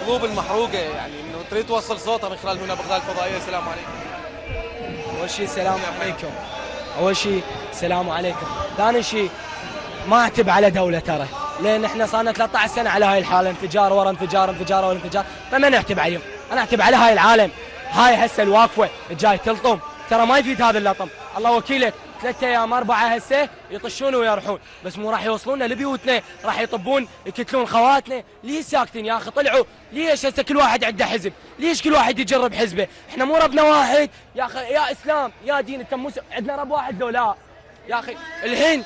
القلوب المحروقه، يعني انه تريد توصل صوتها من خلال هنا بغداد الفضائيه. السلام عليكم. اول شيء السلام عليكم. اول شيء السلام عليكم. ثاني شيء ما اعتب على دوله ترى، لان احنا صارنا 13 سنه على هاي الحاله، انفجار ورا انفجار، انفجار ورا انفجار، فما نعتب عليهم. انا اعتب على هاي العالم، هاي هسه الواقفه الجاي تلطم، ترى ما يفيد هذا اللطم. الله وكيلك 3 أيام 4 هسه يطشون ويروحون، بس مو راح يوصلونا لبيوتنا، راح يطبون يقتلون خواتنا. ليش ساكتين يا اخي؟ طلعوا ليش هسه كل واحد عنده حزب؟ ليش كل واحد يجرب حزبه؟ احنا مو ربنا واحد يا اخي، يا اسلام يا دين، انت مو عندنا رب واحد لو لا؟ يا اخي الهند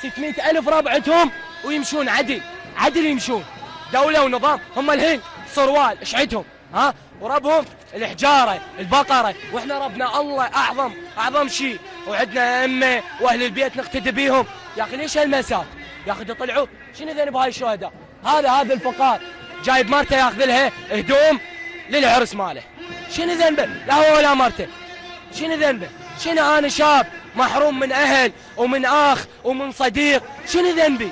600,000 رب عندهم ويمشون عدل، عدل يمشون، دوله ونظام. هم الهند صروال ايش عندهم؟ ها؟ وربهم الحجاره البقره، واحنا ربنا الله اعظم، اعظم شيء، وعندنا ائمه واهل البيت نقتدي بيهم. يا اخي ليش هالمسات؟ يا اخي طلعوا شنو ذنب هاي الشهداء؟ هذا الفقار جايب مرته ياخذ لها هدوم للعرس ماله، شنو ذنبه؟ لا هو ولا مرته، شنو ذنبه؟ شنو انا شاب محروم من اهل ومن اخ ومن صديق، شنو ذنبي؟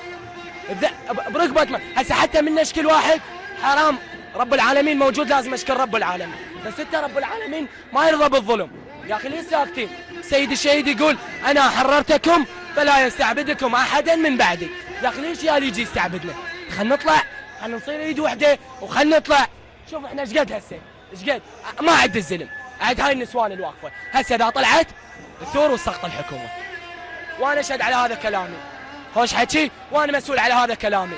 بركبة هسه حتى من نشكل واحد حرام. رب العالمين موجود، لازم اشكر رب العالمين، بس انت رب العالمين ما يرضى بالظلم. يا اخي ليش ساكتين؟ سيد الشهيد يقول انا حررتكم فلا يستعبدكم احدا من بعدي. يا اخي ليش يا يجي يستعبدنا؟ خلينا نطلع، خلينا نصير ايد وحده وخلينا نطلع. شوف احنا ايش قد هسه، ايش قد ما عد الزلم، عد هاي النسوان الواقفه هسه اذا طلعت الثور وسقط الحكومه، وانا اشهد على هذا كلامي. خوش حكي وانا مسؤول على هذا كلامي،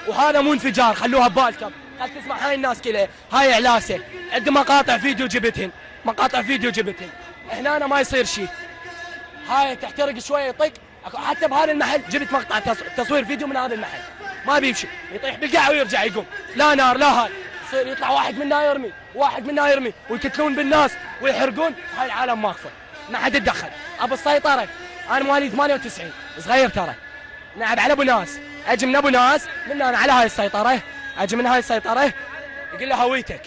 وهذا مو انفجار، خلوها ببالكم. خل تسمع هاي الناس كلها، هاي اعلاسه عند مقاطع فيديو جبتهن، مقاطع فيديو جبتهن. هنا أنا ما يصير شيء، هاي تحترق شويه يطق. حتى بهذا المحل جبت مقطع تصوير فيديو من هذا المحل، ما بيمشي، يطيح بالقاع ويرجع يقوم، لا نار لا هاي. يصير يطلع واحد منا يرمي، واحد منا يرمي، ويقتلون بالناس ويحرقون. هاي العالم واقفه ما حد يتدخل. ابو السيطره، انا مواليد 98 صغير ترى، نلعب على ابو ناس، اجي من ابو ناس من انا على هاي السيطره، اجي من هاي السيطره يقول له هويتك.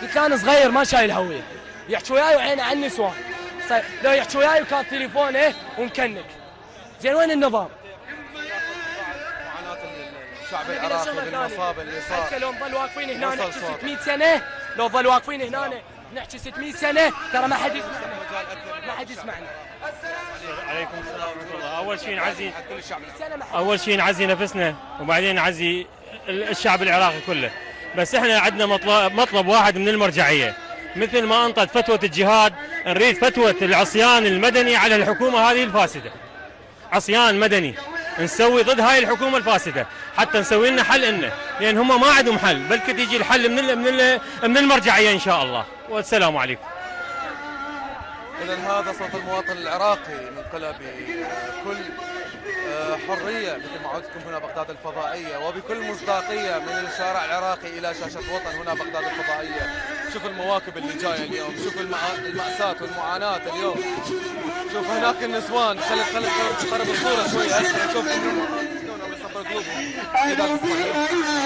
قلت له انا صغير ما شايل هويه، يحكي وياي وعينه على النسوان، لو يحكي وياي وكان تليفونه ومكنك. زين وين النظام؟ معاناه الشعب العراقي بالمصاب اللي صار. هسه لو نظل واقفين هنا نحكي 600 سنه، لو ظل واقفين هنا نحكي 600 سنه ترى ما حد يسمعنا، ما حد يسمعنا. عليكم السلام ورحمه الله. اول شيء نعزي نفسنا، وبعدين نعزي الشعب العراقي كله. بس احنا عندنا مطلب واحد من المرجعيه، مثل ما انطت فتوى الجهاد نريد فتوى العصيان المدني على الحكومه هذه الفاسده. عصيان مدني نسوي ضد هاي الحكومه الفاسده حتى نسوي لنا حل لنا، لان هم ما عندهم حل، بلكي تيجي الحل من المرجعيه ان شاء الله. والسلام عليكم. إذا هذا صوت المواطن العراقي ننقله بكل حرية مثل ما عودتكم هنا بغداد الفضائية، وبكل مصداقية من الشارع العراقي إلى شاشة وطن هنا بغداد الفضائية. شوف المواكب اللي جاية اليوم، شوف المأساة والمعاناة اليوم، شوف هناك النسوان. خلي قرب الصورة شوية، شوف يصبر قلوبهم إذا تسمع.